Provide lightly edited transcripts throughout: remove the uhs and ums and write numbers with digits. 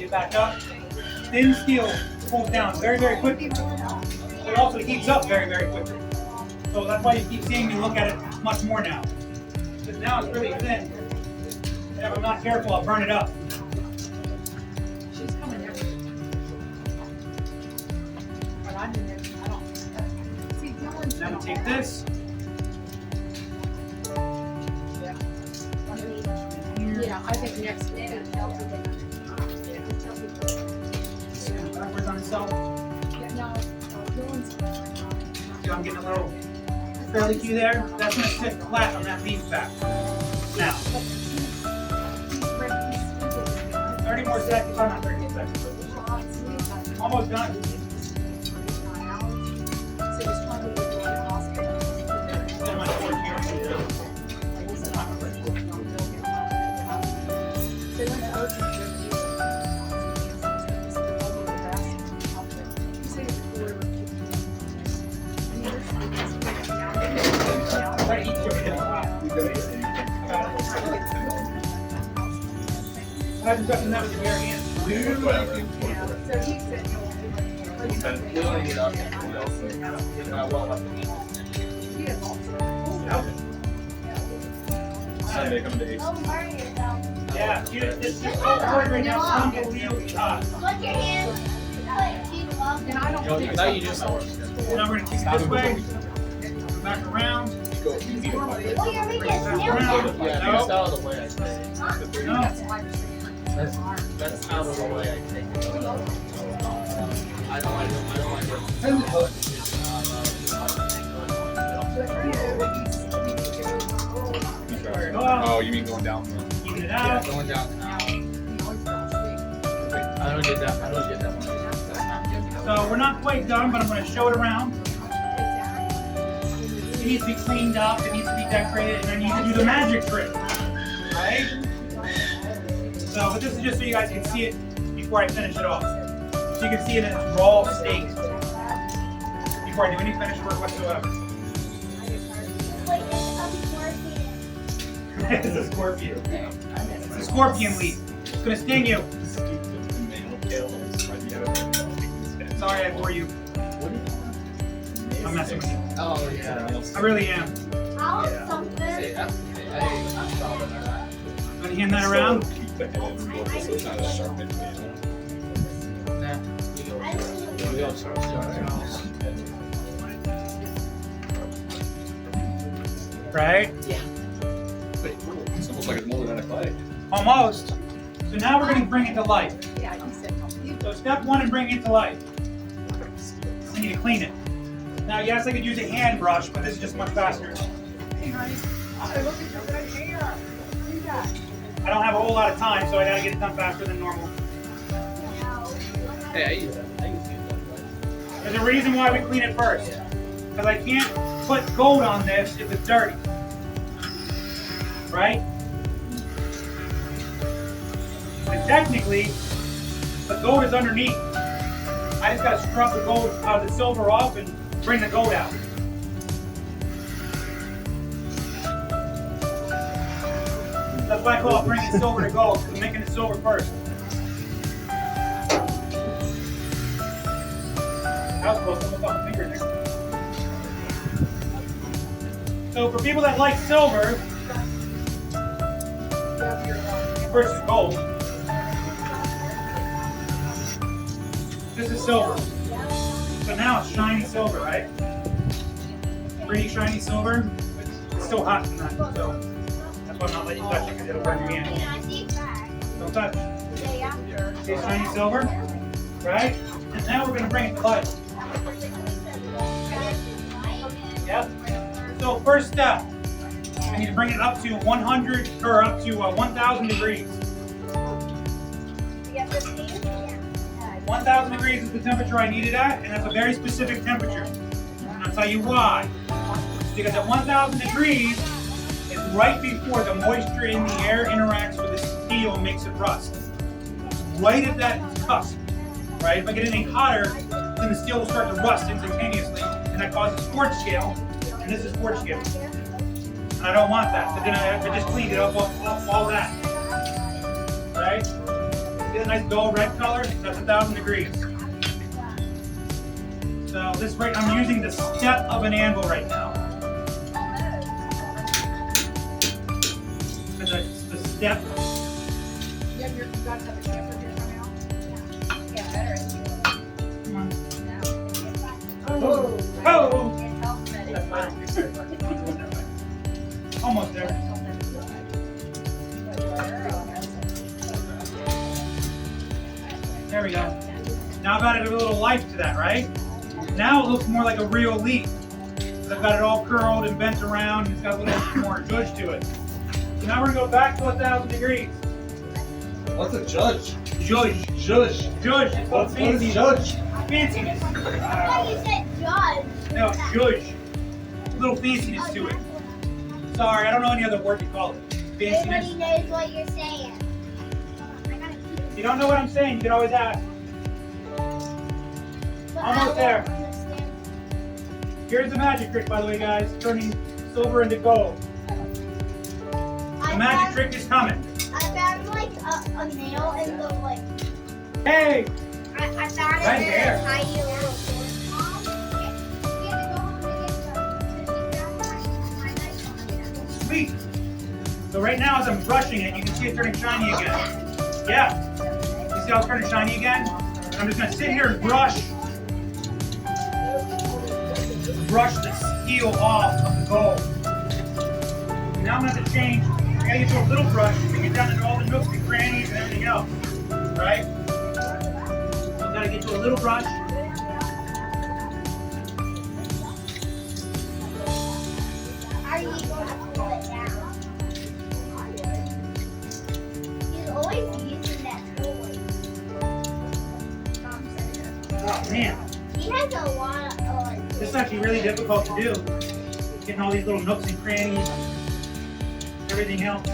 it back up. Thin steel cools down very, very quickly. It also heats up very, very quickly. So that's why you keep seeing me look at it much more now. Because now it's really thin. And if I'm not careful, I'll burn it up. She's coming here. But I didn't. I don't. See, Dylan's. Now we take this. Yeah, I think next week. Backwards on itself. No, Dylan's. See, I'm getting a little curly cue there. That's going to sit flat on that beef back. Now, 30 more seconds. I'm not 30 seconds. Almost done. I haven't gotten that with the bare hand. Sunday come to Ace. Yeah, this hard right now. Unbelievably hot. Put your hands. And I don't think Now you just Now we're going to take it this way. Come back around. Oh, you're making a snail. Yeah, that's out of the way. No. That's out of the way. I don't like Oh, you mean going down? even it out. Going down. I don't get that. one. So we're not quite done, but I'm going to show it around. It needs to be cleaned up, it needs to be decorated, and I need to do the magic trick. Right? So, but this is just so you guys can see it before I finish it off. So you can see it in its raw state before I do any finish work whatsoever. It's a scorpion. It's a scorpion leaf. It's going to sting you. Sorry I bore you. I'm messing with you. Oh yeah. I really am. How something? I'm going to hand that around. Right? It's almost like it's molded out of clay. Almost. So now we're going to bring it to life. Yeah, he said no. So step one in bringing it to life. I need to clean it. Now, yes, I could use a hand brush, but this is just much faster. Hey, honey. Oh, look at your red hair. Do that. I don't have a whole lot of time, so I got to get it done faster than normal. Hey, I use that. There's a reason why we clean it first. Because I can't put gold on this if it's dirty. Right? And technically, the gold is underneath. I just got to scrub the gold, the silver off and bring the gold out. That's why I call it bringing silver to gold, because I'm making it silver first. That was close, almost off my finger there. So for people that like silver versus gold, this is silver. So now it's shiny silver, right? Pretty shiny silver. It's still hot in that, so that's why I'm not letting you touch it because it'll burn your hand. Don't touch. See shiny silver, right? And now we're gonna bring it to life. Yep. So first step, I need to bring it up to 100 or up to 1,000 degrees. 1,000 degrees is the temperature I need it at, and that's a very specific temperature. And I'll tell you why. Because at 1,000 degrees, it's right before the moisture in the air interacts with the steel and makes it rust. Right at that cusp, right? If I get any hotter, then the steel will start to rust instantaneously, and that causes scorch scale, and this is scorch scale. And I don't want that, so then I have to just clean it up off all that. Right? See the nice dull red color? That's 1,000 degrees. So this right, I'm using the step of an anvil right now. The step. Yeah, you guys have a camper here somehow? Yeah, better. Come on. Oh. Oh! Almost there. There we go. Now I've added a little life to that, right? Now it looks more like a real leaf. I've got it all curled and bent around, and it's got a little more judge to it. So now we're gonna go back to 1,000 degrees. What's a judge? Judge. Judge. Judge. It's called What is fancy. judge? Fanciness. I thought you said judge. No, judge. A little fanciness to it. Sorry, I don't know any other word to call it. Everybody Fanciness. knows what you're saying. If you don't know what I'm saying, you can always ask. But Almost I don't there. understand. Here's the magic trick, by the way, guys. Turning silver into gold. The magic trick is coming. I found like a nail in the like. Hey! I found Right it in there. a tiny little. Sweet. So right now, as I'm brushing it, you can see it turning shiny again. Yeah. You see how it's turning shiny again? And I'm just gonna sit here and brush the steel off of the gold. And now I'm gonna have to change. I gotta get to a little brush to get down into all the nooks and crannies and everything else. Right? So I've gotta get to a little brush. Are you going to pull it down? He's always using that toy. Oh man. He has a lot of. This is actually really difficult to do. Getting all these little nooks and crannies, everything else.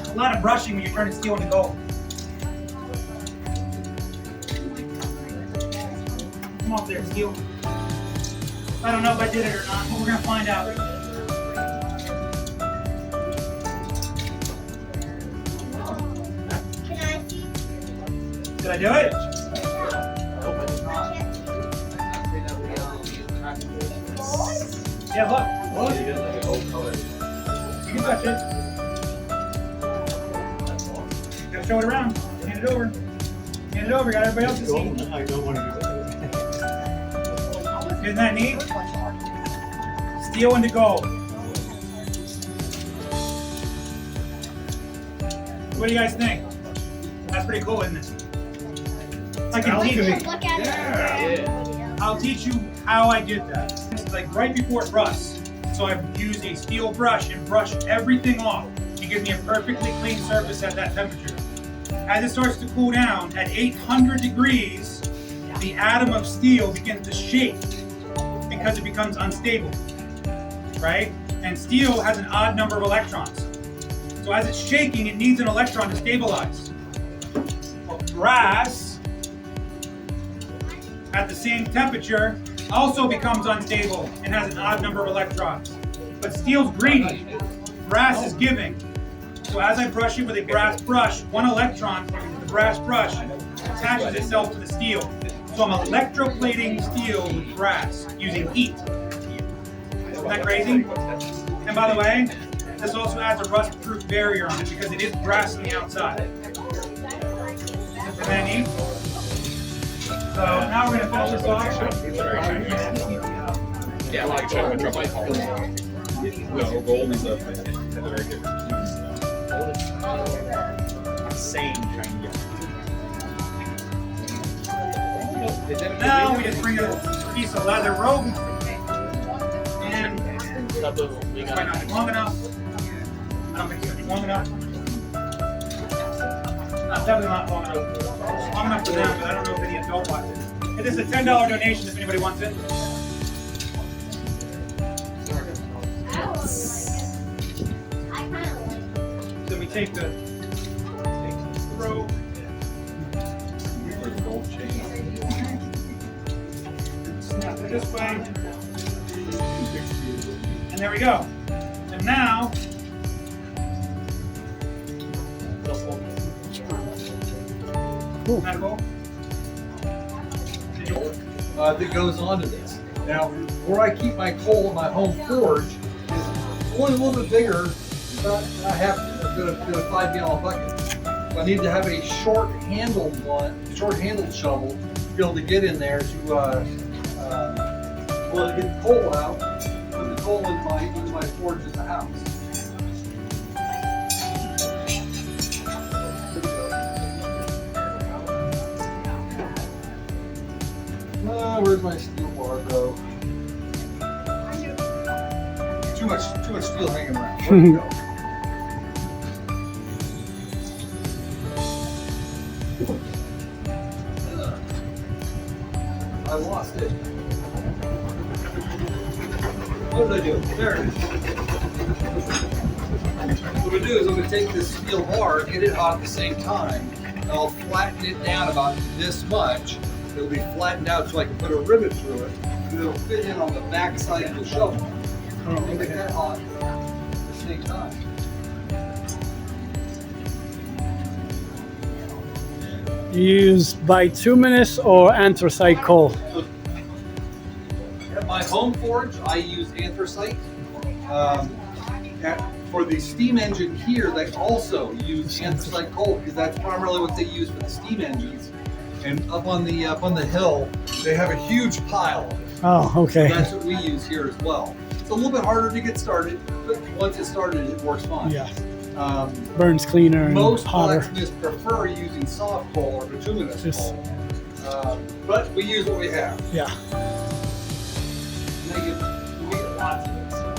A lot of brushing when you're turning steel into gold. Come off there, steel. I don't know if I did it or not, but we're gonna find out. Can I see? Did I do it? Yeah, look. What? You get like a gold color. You can touch it. Gotta show it around. Hand it over. Hand it over. Got everybody else to see. I don't want to Isn't that neat? Steel into gold. What do you guys think? That's pretty cool, isn't it? I can We teach can you. look at it. Yeah. I'll teach you how I did that. It's like right before it rusts. So I use a steel brush and brush everything off. It gives me a perfectly clean surface at that temperature. As it starts to cool down, at 800 degrees, the atom of steel begins to shake because it becomes unstable, right? And steel has an odd number of electrons. So as it's shaking, it needs an electron to stabilize. Well, brass, at the same temperature, also becomes unstable and has an odd number of electrons. But steel's greedy, brass is giving. So as I brush it with a brass brush, one electron from the brass brush attaches itself to the steel. So I'm electroplating steel with brass using heat. Isn't that crazy? And by the way, this also adds a rust-proof barrier on it because it is brass on the outside. Isn't that neat? So now we're going to finish this off. Yeah, I like chocolate drop my color. No, gold is a very different. same kind of. Now we just bring a piece of leather rope and it's might not be long enough. I don't think it's gonna be long enough. No, definitely not long enough. Long enough for them, but I don't know if any adult wants it. It is a $10 donation if anybody wants it. I kind of like it. So we take the rope, Gold chain. snap it this way, and there we go. And now, that cool? Did you- That goes on to this. Now, where I keep my coal in my home forge is only a little bit bigger. But I have a 5-gallon bucket. So I need to have a short-handled shovel to be able to get in there to get the coal out, put the coal into my forge in the house. Where's my steel bar though? Too much steel hanging around. Where'd it go? I lost it. What did I do? There it is. What we do is I'm going to take this steel bar, get it hot at the same time, and I'll flatten it down about this much. It'll be flattened out so I can put a rivet through it, and it'll fit in on the back side of the shovel. And get that hot at the same time. You use bituminous or anthracite coal? At my home forge, I use anthracite. For the steam engine here, they also use anthracite coal because that's primarily what they use for the steam engines. And up on the hill, they have a huge pile. Oh, okay. That's what we use here as well. It's a little bit harder to get started, but once it's started, it works fine. Yeah. Um, Burns cleaner and Most hotter. blacksmiths prefer using soft coal or bituminous Just- coal, but we use what we have. Yeah. And we get lots of it, so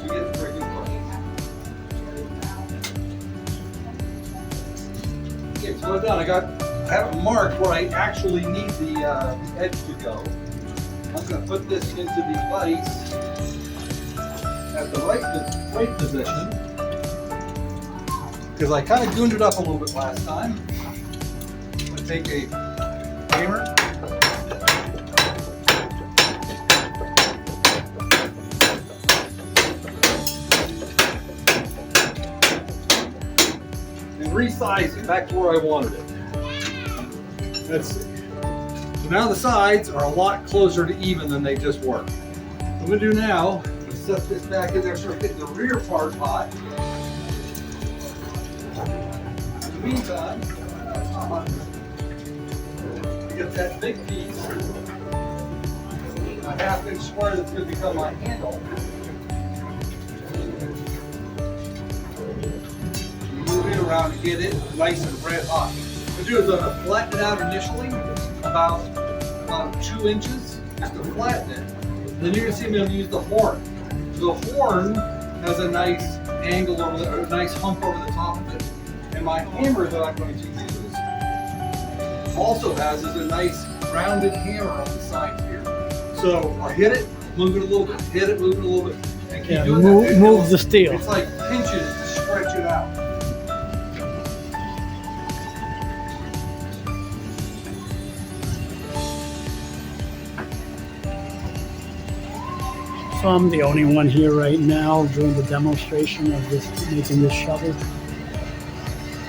we get a very good price. Okay, so what I've done, I have it marked where I actually need the edge to go. I'm going to put this into the vise at the right position. Because I kind of gooned it up a little bit last time. I'm going to take a hammer. And resize it back to where I wanted it. That's it. So now the sides are a lot closer to even than they just were. What I'm going to do now is set this back in there so I get the rear part hot. In the meantime, get that big piece, a 1/2-inch square that's going to become my handle. Move it around and get it nice and red hot. What I do is I'm going to flatten it out initially, about 2 inches, just to flatten it. Then you're going to see me use the horn. The horn has a nice angle over the, or a nice hump over the top of it. And my hammer that I'm going to use also has is a nice rounded hammer on the sides here. So I'll hit it, move it a little bit, hit it, move it a little bit, and keep Yeah, doing move- that. move the steel. It's like pinch it to stretch it out. So I'm the only one here right now doing the demonstration of this, making this shovel.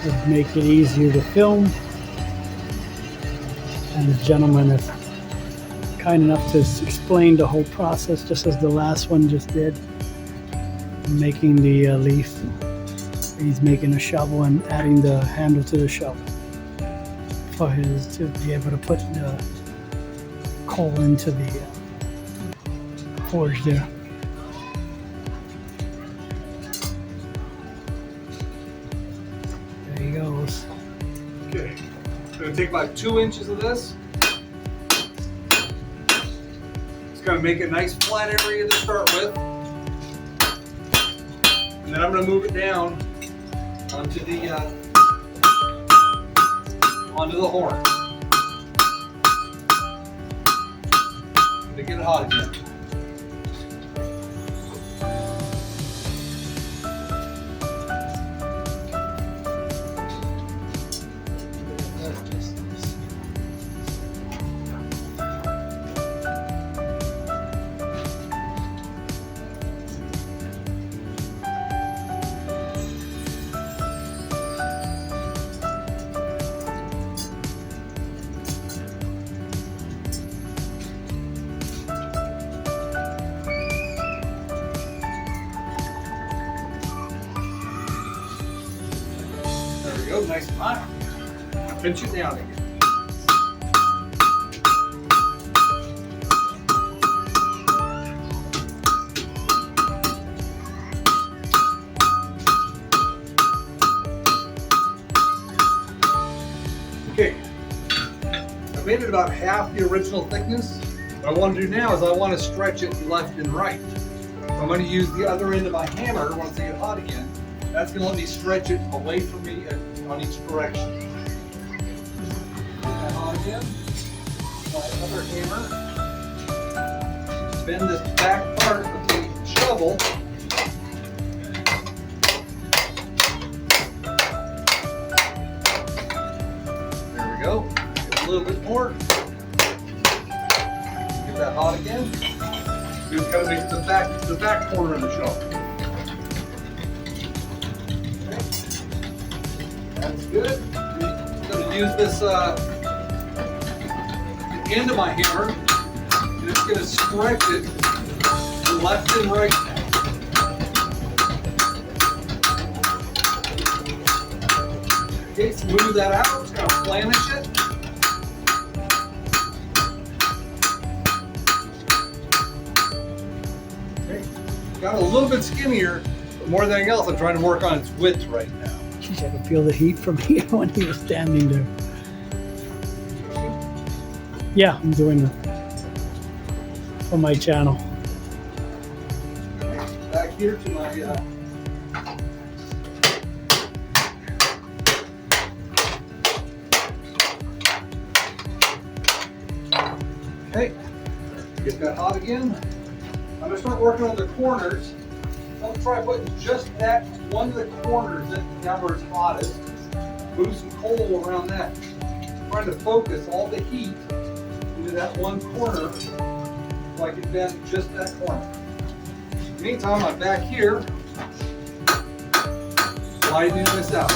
To make it easier to film. And the gentleman is kind enough to explain the whole process, just as the last one just did. Making the leaf. He's making a shovel and adding the handle to the shovel for his to be able to put the coal into the forge there. There he goes. Okay. I'm going to take about 2 inches of this. It's going to make a nice flat area to start with. And then I'm going to move it down onto the horn. To get it hot again. go, nice and hot. Pinch it down again. Okay, I made it about half the original thickness. What I want to do now is I want to stretch it left and right. So I'm going to use the other end of my hammer once I get hot again. That's going to let me stretch it away from me on each direction. Get that hot again. My other hammer. Bend this back part of the shovel. There we go. Get a little bit more. Get that hot again. Just gotta make the back corner of the shovel. Okay. That's good. I'm gonna use this the end of my hammer. I'm just gonna stretch it left and right. Okay, smooth that out. Just gonna flanish it. Got a little bit skinnier, but more than anything else, I'm trying to work on its width right now. Geez, I could feel the heat from here when he was standing there. Yeah, I'm doing it for my channel. Back here to my okay, get that hot again. I'm gonna start working on the corners. Don't try putting just that one of the corners down where it's hottest. Move some coal around that. Trying to focus all the heat into that one corner so I can bend just that corner. Meantime, I'm back here, widening this out.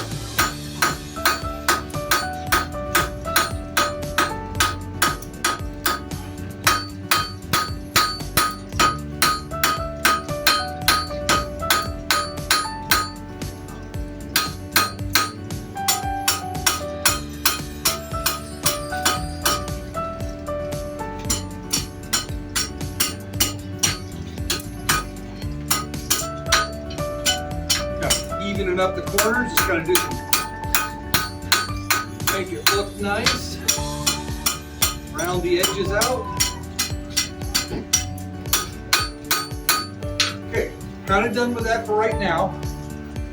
Evening up the corners, just gotta do some, make it look nice. Round the edges out. Okay, kind of done with that for right now.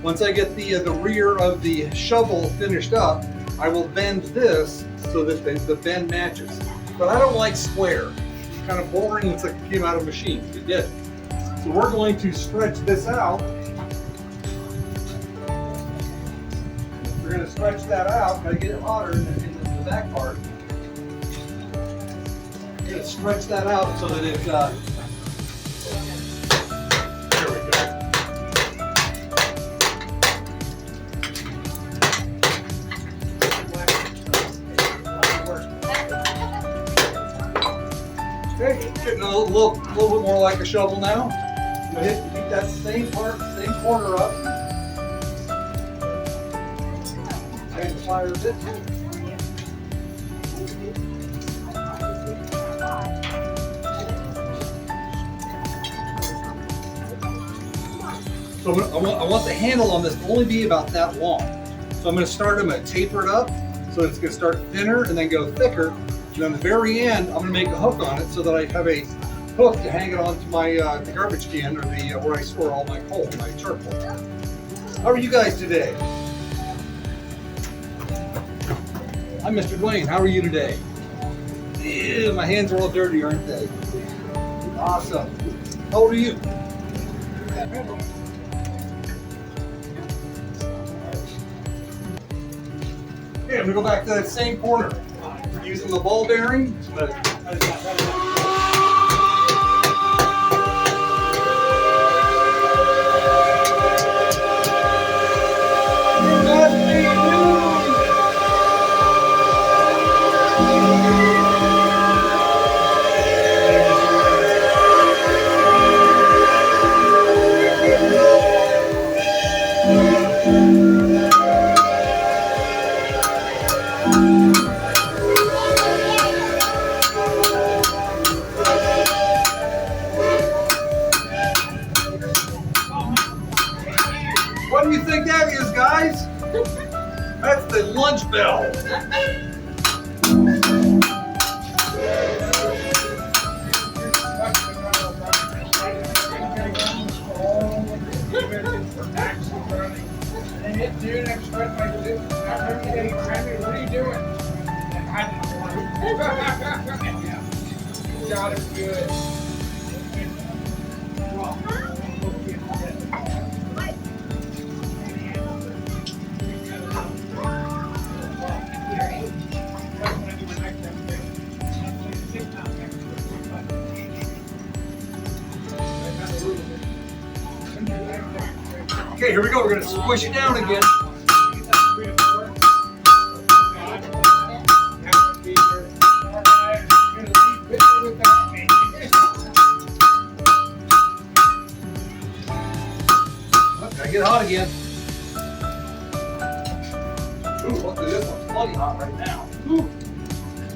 Once I get the rear of the shovel finished up, I will bend this so that the bend matches. But I don't like square. It's kind of boring. It's like it came out of a machine. It did. So we're going to stretch this out. We're going to stretch that out. Got to get it hotter in the back part. We're going to stretch that out so that it. There we go. Okay, getting a little bit more like a shovel now. I'm going to keep that same corner up. Change the fire a bit. So I want the handle on this to only be about that long. So I'm going to taper it up so it's going to start thinner and then go thicker. And on the very end, I'm going to make a hook on it so that I have a hook to hang it onto my the garbage can or the where I store all my coal, my charcoal. How are you guys today? I'm Mr. Dwayne. How are you today? Ew, my hands are all dirty, aren't they? Awesome. How old are you? Okay, I'm gonna go back to that same corner. Using the ball bearing. spell. Dude, I expressed my sister. I remember getting credit. What are you doing? I didn't know. God is good. Okay, here we go. We're gonna squish it down again. Gotta get hot again. Ooh, look at this one's plenty hot right now. Ooh.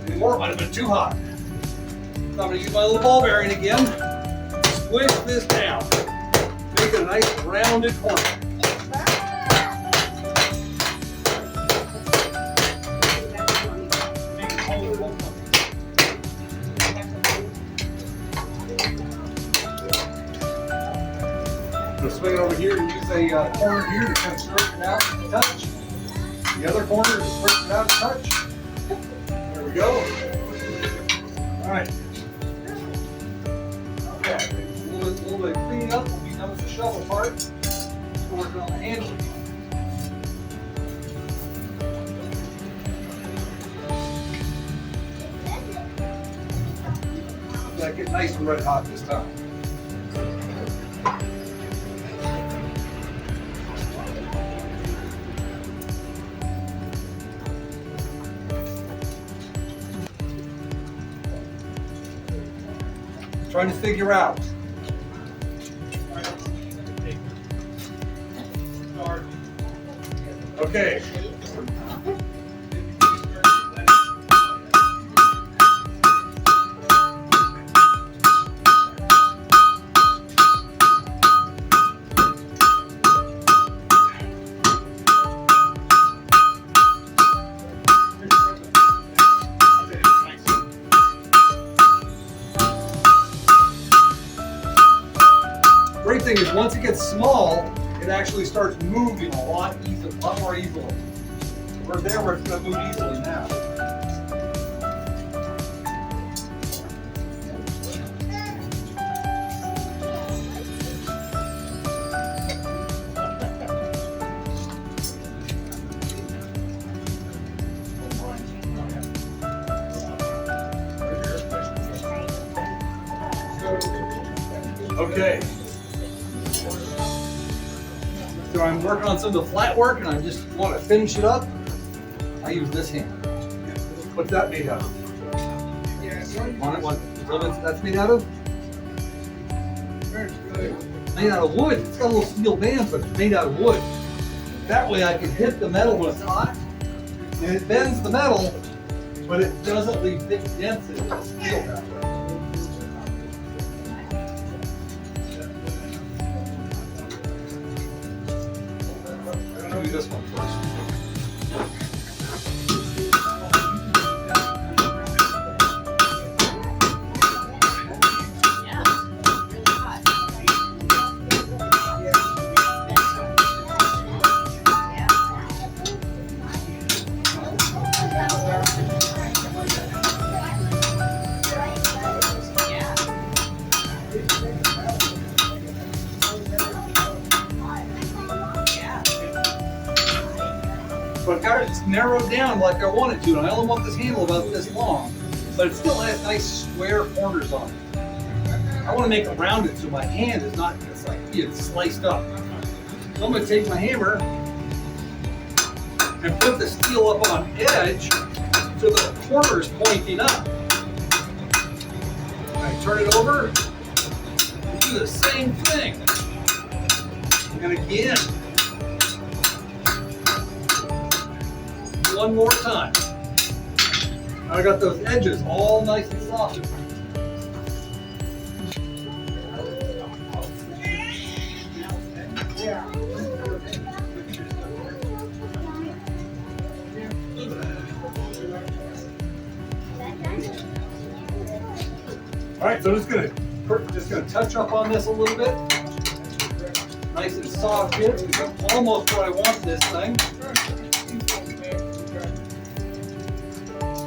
Any more might have been too hot. So I'm gonna use my little ball bearing again. Squish this down. Make it a nice rounded corner. I'm gonna swing it over here and use a corner here to kind of straighten it out and touch. The other corner to straighten it out and touch. There we go. All right. Okay. A little bit of cleaning up. We'll be done with the shovel part. We're working on the handle. Gotta get nice and red hot this time. Trying to figure out. Okay. Great thing is once it gets small, it actually starts moving a lot more easily. We're there where it's going to move easily now. Okay. So I'm working on some of the flat work and I just want to finish it up. I use this hammer. What's that made out of? What that's made out of? Made out of wood. It's got little steel bands, but it's made out of wood. That way I can hit the metal when it's hot. And it bends the metal, but it doesn't leave thick dents in the steel that way. Do this one first. So I've got it just narrowed down like I want it to, and I only want this handle about this long, but it still has nice square corners on it. I want to make it rounded so my hand is not just like being sliced up. So I'm going to take my hammer and put the steel up on edge so the corner is pointing up. And I turn it over and do the same thing. And again. One more time. I got those edges all nice and soft. All right, so just gonna touch up on this a little bit. Nice and soft bits, because that's almost what I want this thing.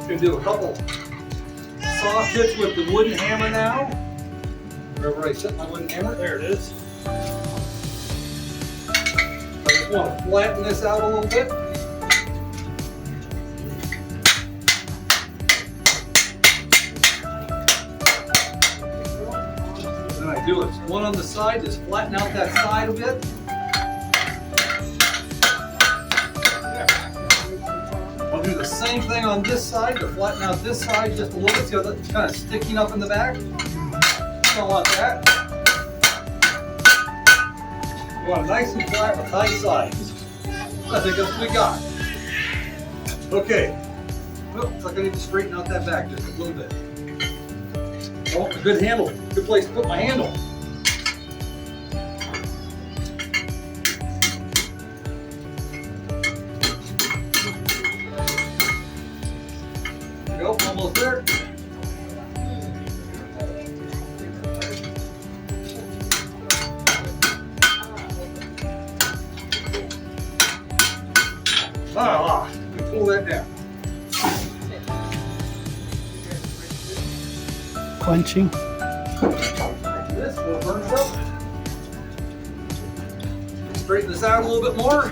Gonna do a couple soft hits with the wooden hammer now. Wherever I set my wooden hammer, there it is. I just want to flatten this out a little bit. Then I do it one on the side, just flatten out that side a bit. I'll do the same thing on this side to flatten out this side just a little bit. See how that's kind of sticking up in the back? Don't want that. You want it nice and flat with high sides. I think that's what we got. Okay. Oh, looks like I need to straighten out that back just a little bit. Oh, a good handle. Good place to put my handle. There we go, almost there. Ah, let me pull that down. Quenching. This will burn it up. Straighten this out a little bit more.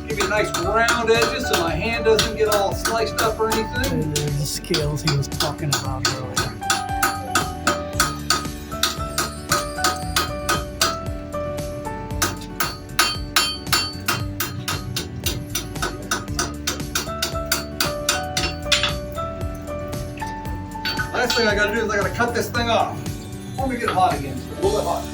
Give me nice round edges so my hand doesn't get all sliced up or anything. There's the scales he was talking about earlier. Last thing I gotta do is I gotta cut this thing off. Let me get it hot again. It's a little bit hot.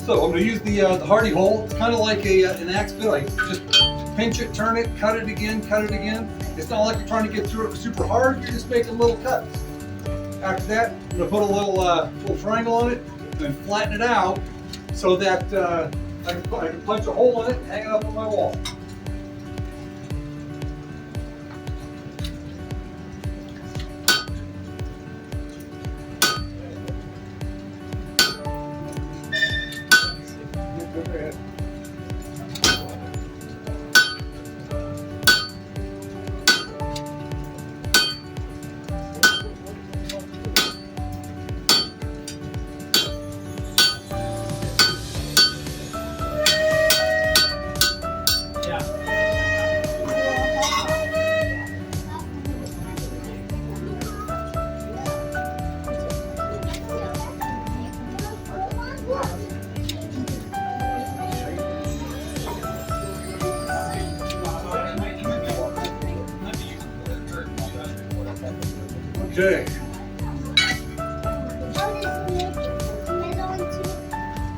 So I'm going to use the Hardy hole. It's kind of like an axe bit. I just pinch it, turn it, cut it again, cut it again. It's not like you're trying to get through it super hard. You're just making little cuts. After that, I'm going to put a little triangle on it and flatten it out so that I can punch a hole in it and hang it up on my wall. Okay.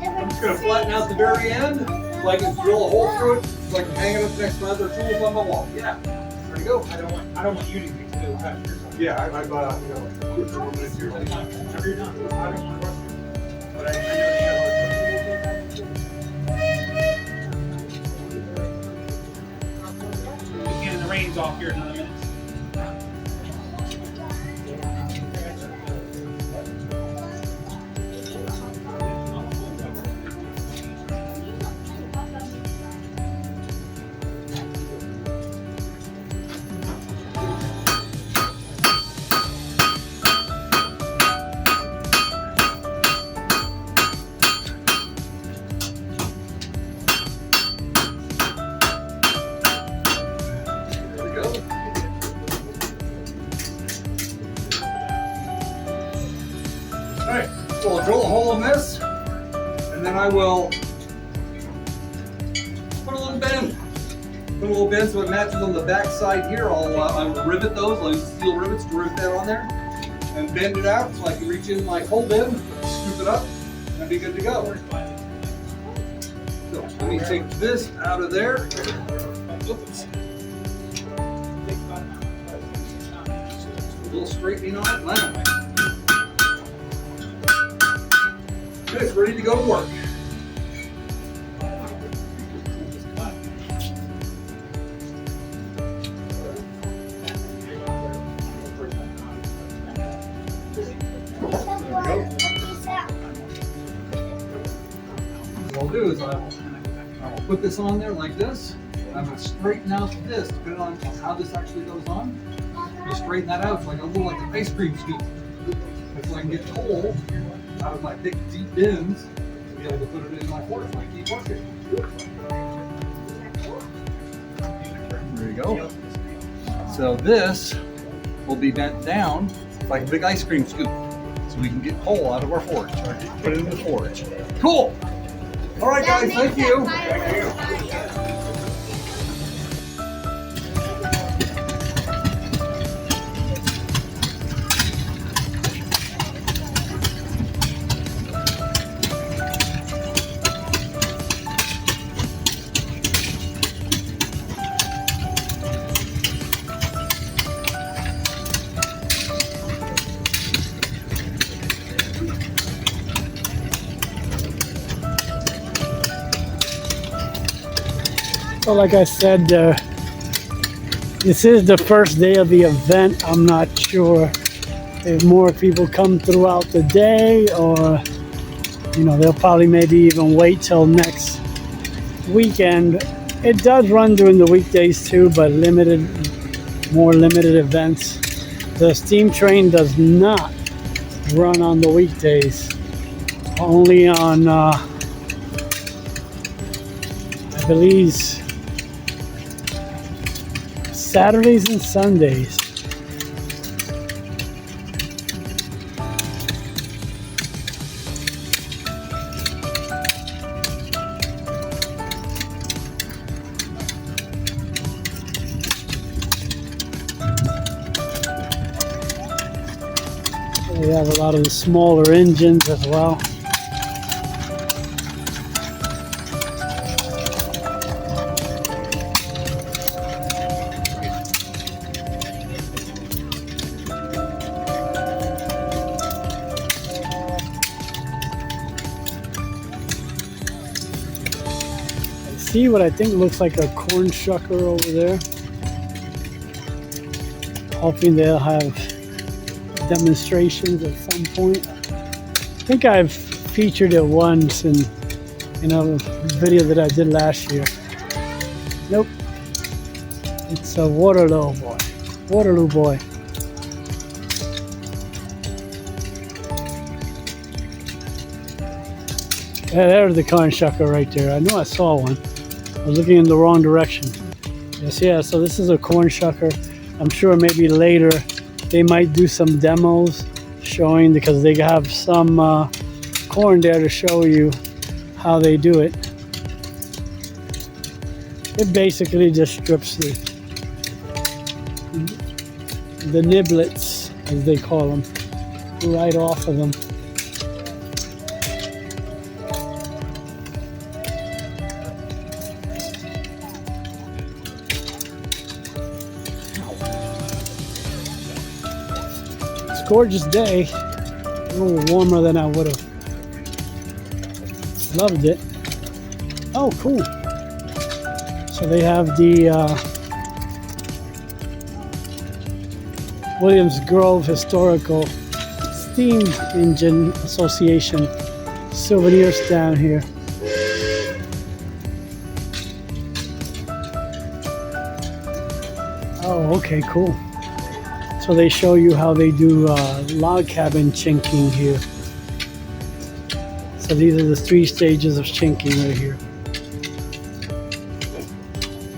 I'm just going to flatten out the very end so I can drill a hole through it so I can hang it up next to my other tools on my wall. Yeah. There you go. I don't want you to do that. Yeah, I've you know, Whenever you're done. I don't want to rush you. But I know the other. Getting the reins off here in another minute. Alright, so I'll drill a hole in this, and then I will put a little bend. Put a little bend so it matches on the back side here. I'll rivet those. I'll use steel rivets to rivet that on there. And bend it out so I can reach in my hole bend, scoop it up, and be good to go. So let me take this out of there. Oops. little straightening on it. Wow. Good, it's ready to go to work. What I'll do is I'll put this on there like this. I'm going to straighten out this, depending on how this actually goes on. Just straighten that out so I can look like an ice cream scoop. So I can get coal out of my big deep bins to be able to put it in my fork so I keep working. There you go. So this will be bent down like a big ice cream scoop. So we can get coal out of our forge or put it in the forge. Cool! All right guys, thank you. So like I said, this is the first day of the event. I'm not sure if more people come throughout the day, or you know, they'll probably maybe even wait till next weekend. It does run during the weekdays too, but more limited events. The steam train does not run on the weekdays, only on I believe Saturdays and Sundays. We have a lot of the smaller engines as well. See what I think looks like a corn shucker over there. Hoping they'll have demonstrations at some point. I think I've featured it once in a video that I did last year. Nope. It's a Waterloo boy. Waterloo boy. Yeah, there's the corn shucker right there. I knew I saw one. I was looking in the wrong direction. Yes, yeah, so this is a corn shucker. I'm sure maybe later they might do some demos showing, because they have some corn there to show you how they do it. It basically just strips the niblets, as they call them, right off of them. Gorgeous day, a little warmer than I would have loved it. Oh, cool. So they have the Williams Grove Historical Steam Engine Association souvenir stand here. Oh, okay, cool. So they show you how they do log cabin chinking here. So these are the 3 stages of chinking right here.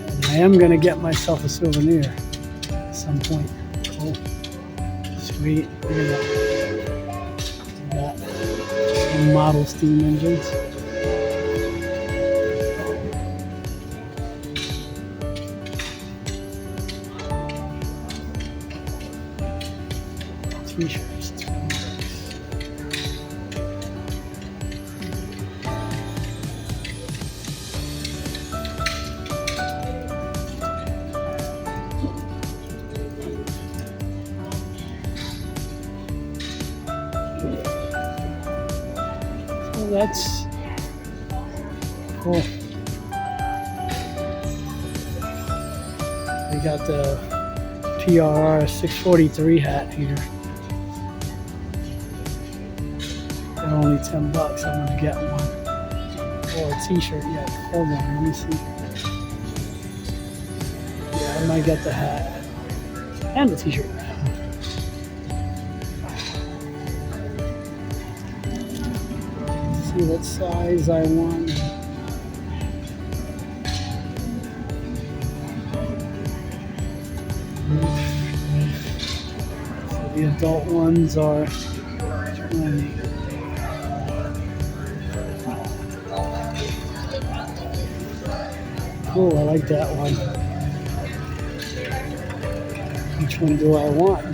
And I am gonna get myself a souvenir at some point. Cool. Sweet. Look at that. Got some model steam engines. T-shirts. So that's cool. We got the PRR 643 hat here. They're only $10. I'm gonna get one. Or a t-shirt, yeah. Hold on, let me see. Yeah, I might get the hat. And the t-shirt. See what size I want. So the adult ones are 20. Cool, I like that one. Which one do I want?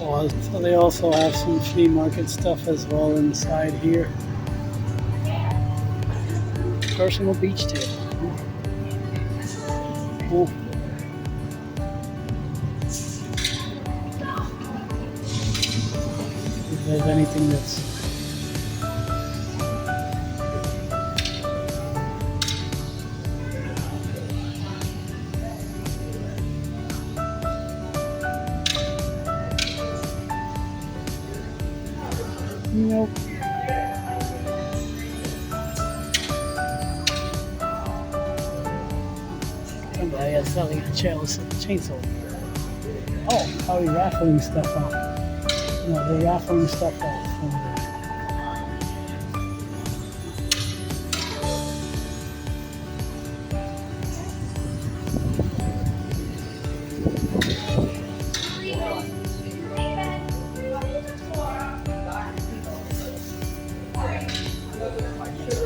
Oh, so they also have some flea market stuff as well inside here. Personal beach tail. Cool. If there's anything that's nope. Somebody is selling a chainsaw. Oh, probably raffling stuff off. No, they're raffling stuff off. From there.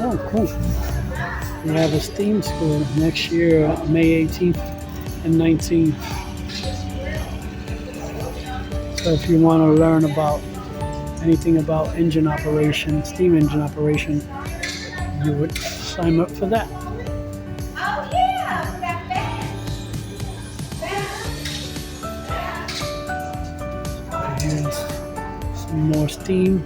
Oh, cool. We have a STEAM school next year, May 18th and 19th. So if you want to learn about anything about engine operation, steam engine operation, you would sign up for that. Oh yeah, Here's some more steam.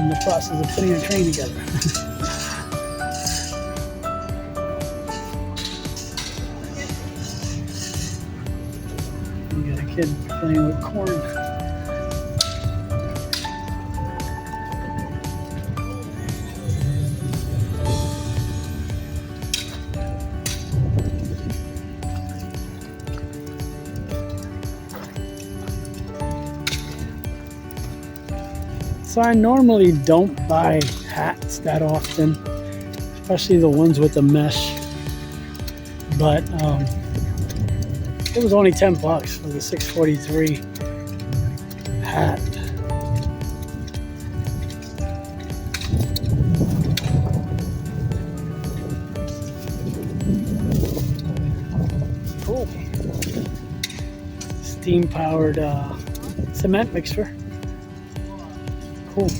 In the process of putting a train together. You got a kid playing with corn. So I normally don't buy hats that often, especially the ones with the mesh. But it was only $10 for the 643 hat. Cool. Steam-powered cement mixer. Cool.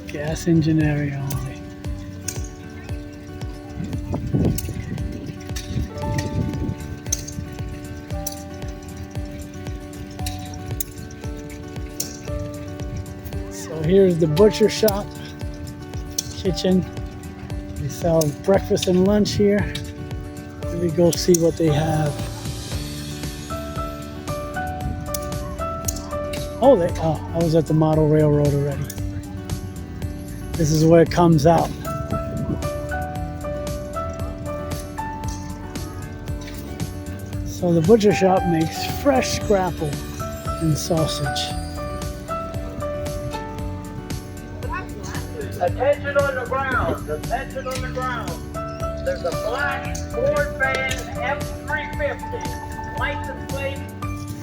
Gas engine area only. So here's the butcher shop, kitchen. They sell breakfast and lunch here. Let me go see what they have. Oh, I was at the model railroad already. This is where it comes out. So the butcher shop makes fresh scrapple and sausage. Attention on the ground, attention on the ground. There's a black Ford van F-350, license plate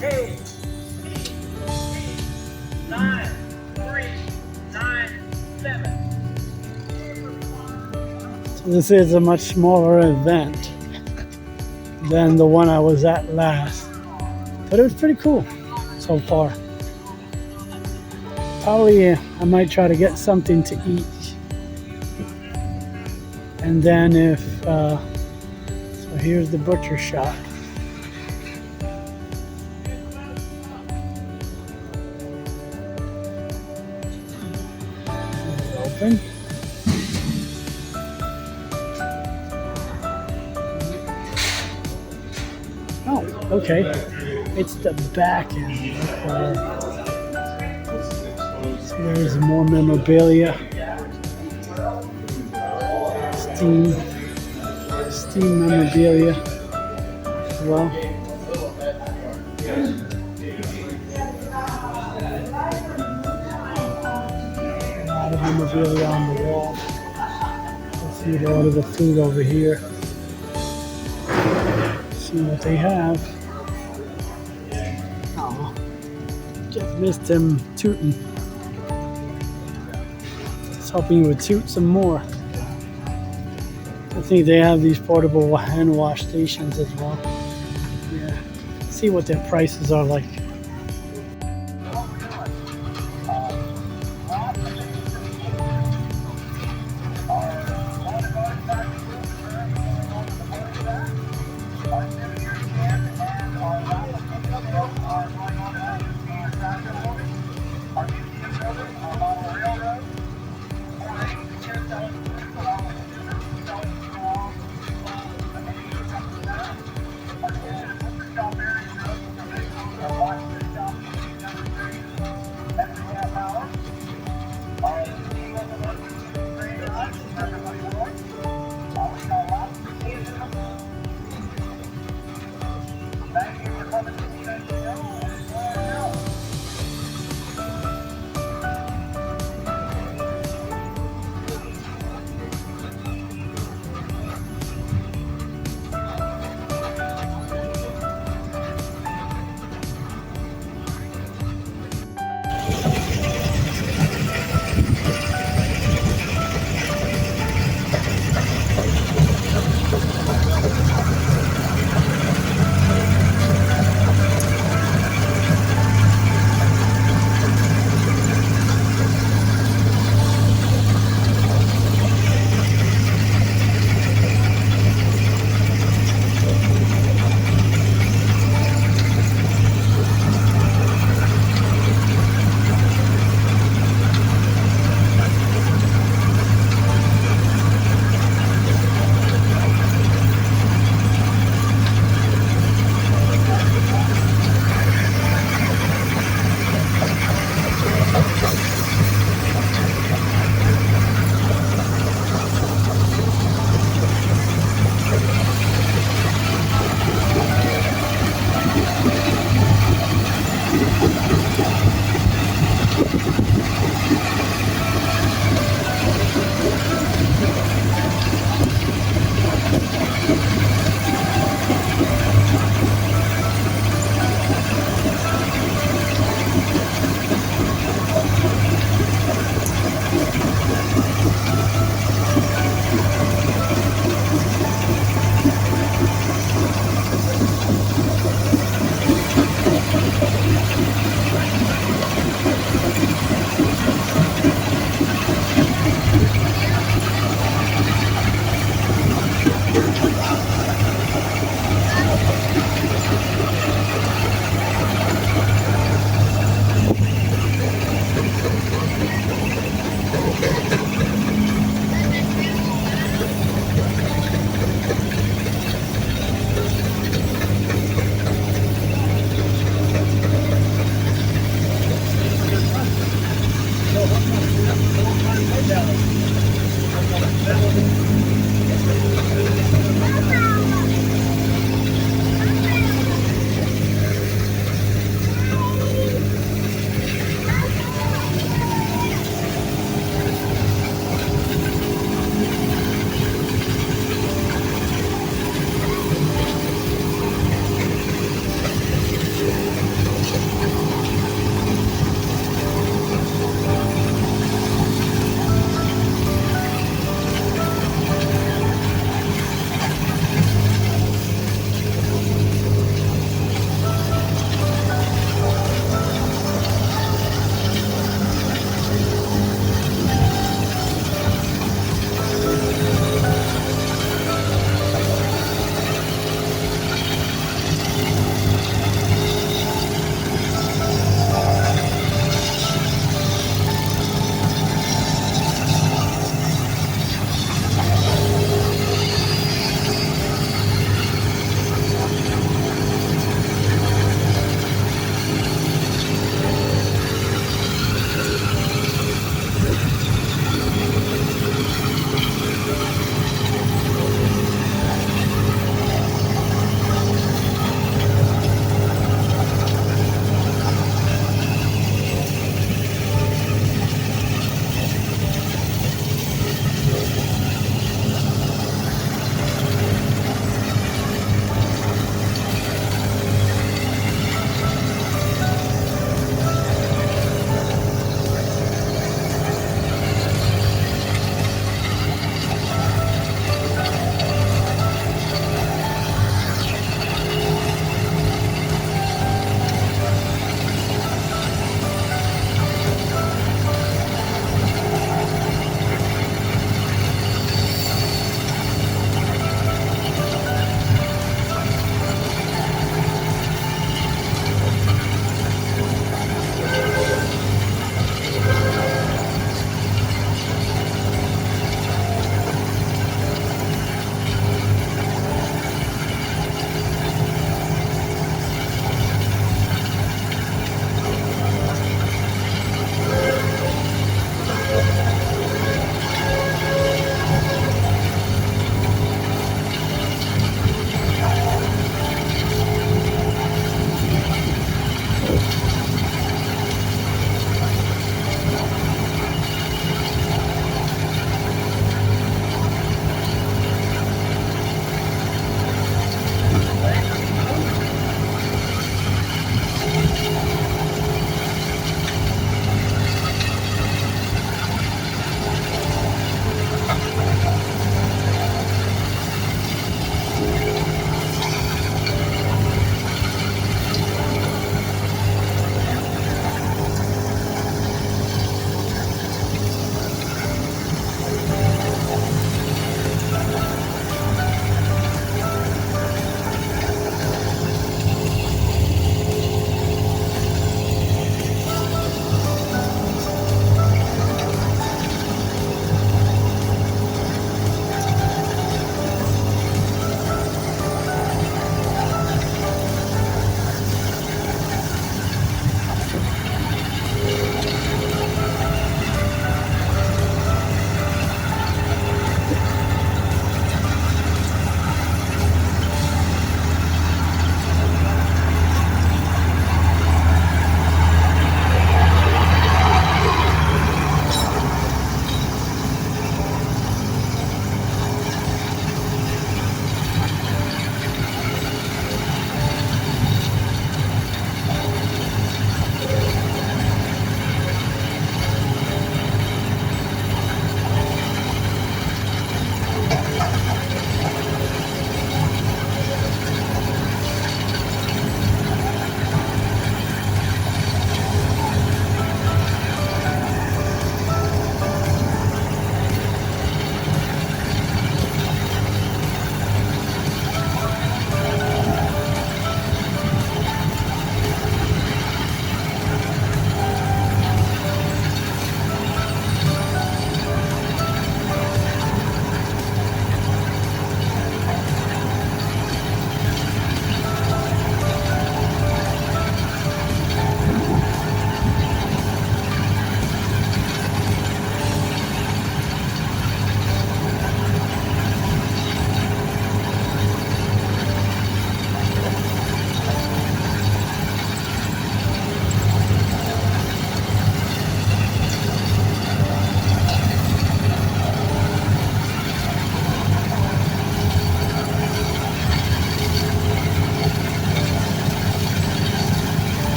K9397. So This is a much smaller event than the one I was at last, but it was pretty cool so far. Probably I might try to get something to eat, and then if so here's the butcher shop. Open. Oh, okay. It's the back end. So there's more memorabilia. Steam memorabilia as well. A lot of memorabilia on the wall. Let's see a lot of the food over here. See what they have. Oh, just missed him tooting. Just hoping he would toot some more. I think they have these portable hand wash stations as well. Yeah. See what their prices are like.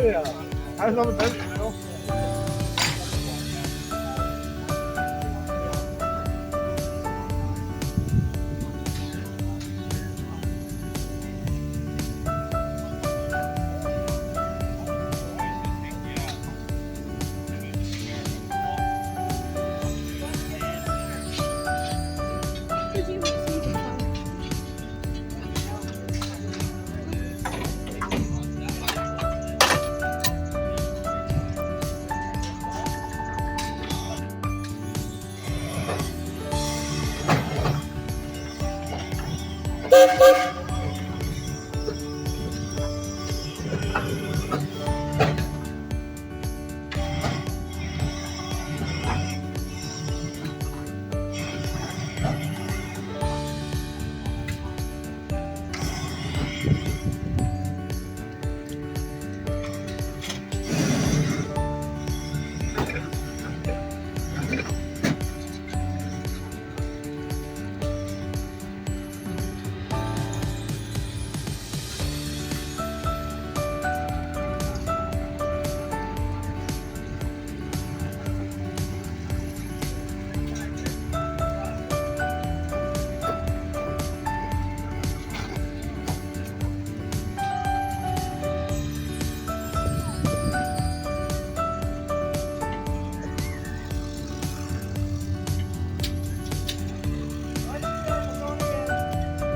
yeah. I was on the bench, you know.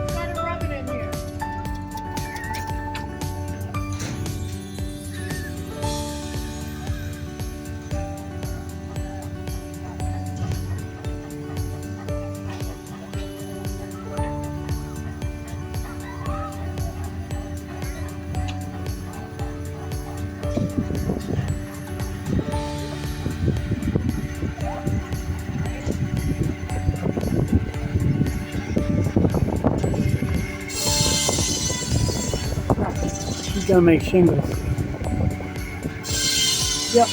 Started rubbing in here. He's gonna make shingles. Yep.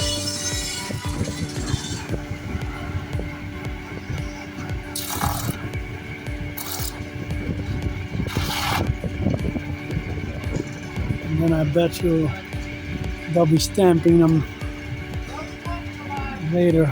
And then I bet you they'll be stamping them later.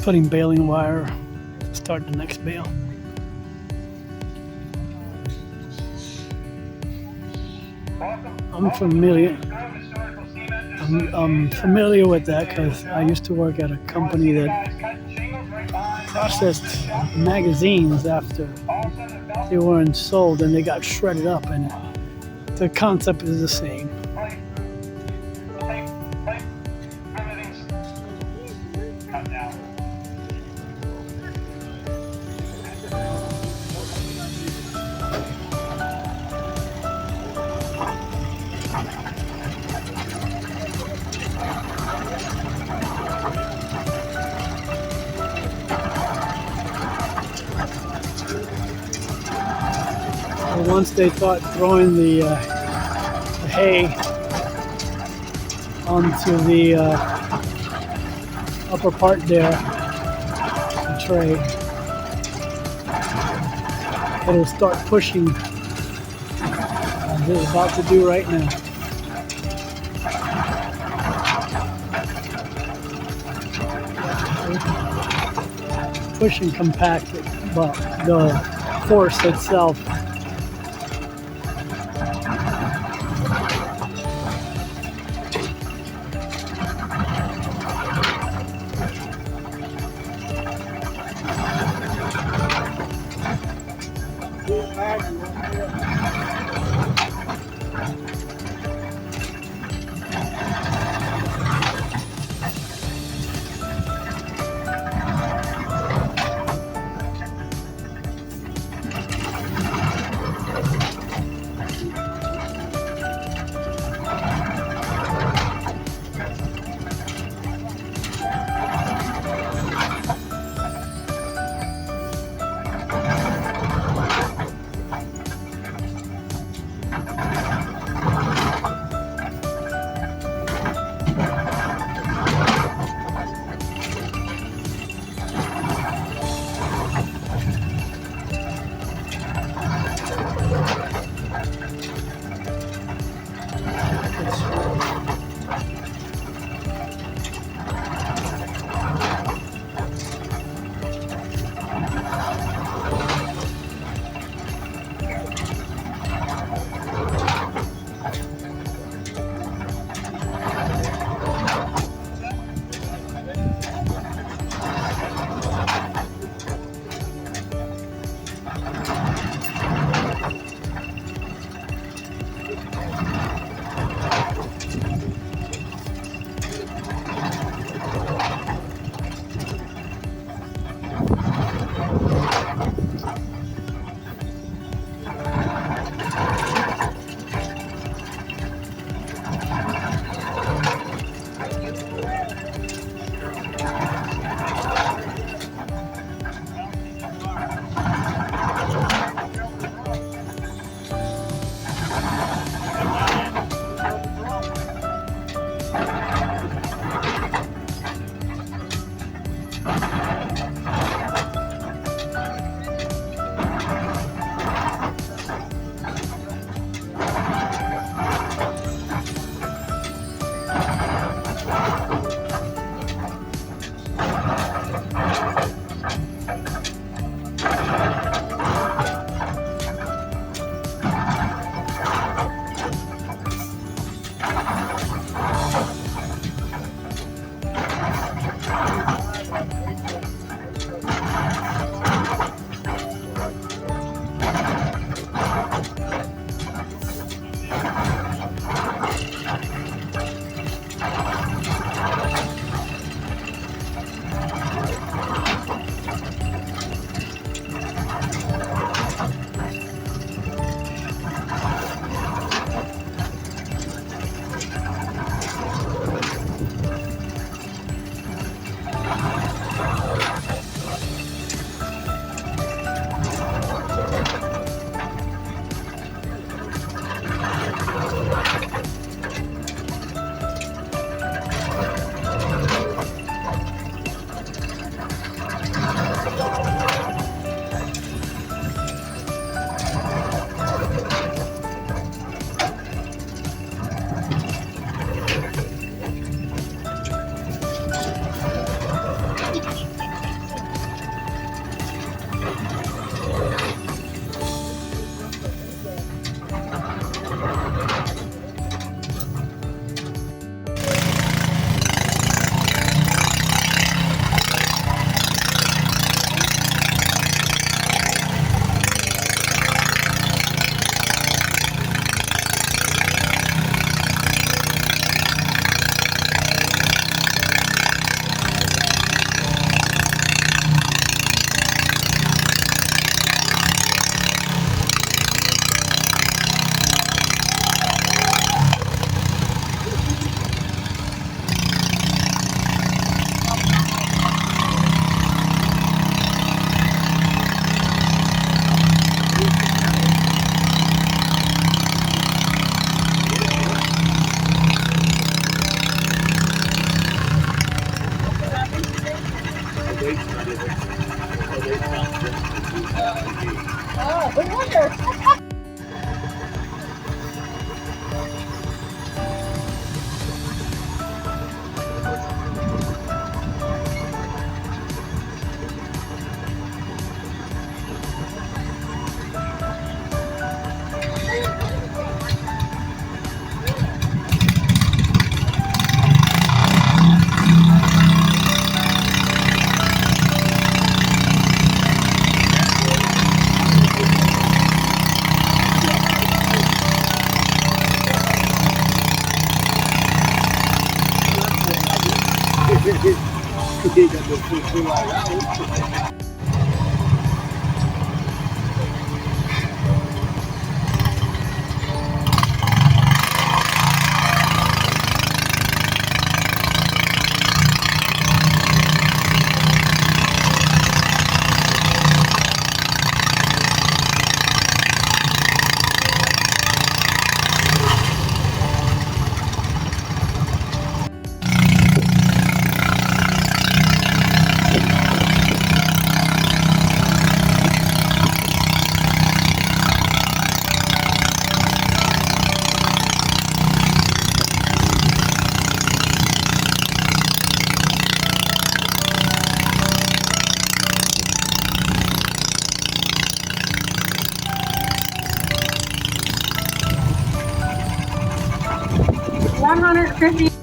putting baling wire to start the next bale. I'm familiar. I'm familiar with that because I used to work at a company that processed magazines after they weren't sold and they got shredded up, and the concept is the same. And once they thought throwing the hay onto the upper part there, the tray, it'll start pushing, as it's about to do right now. Push and compact it, but the force itself 150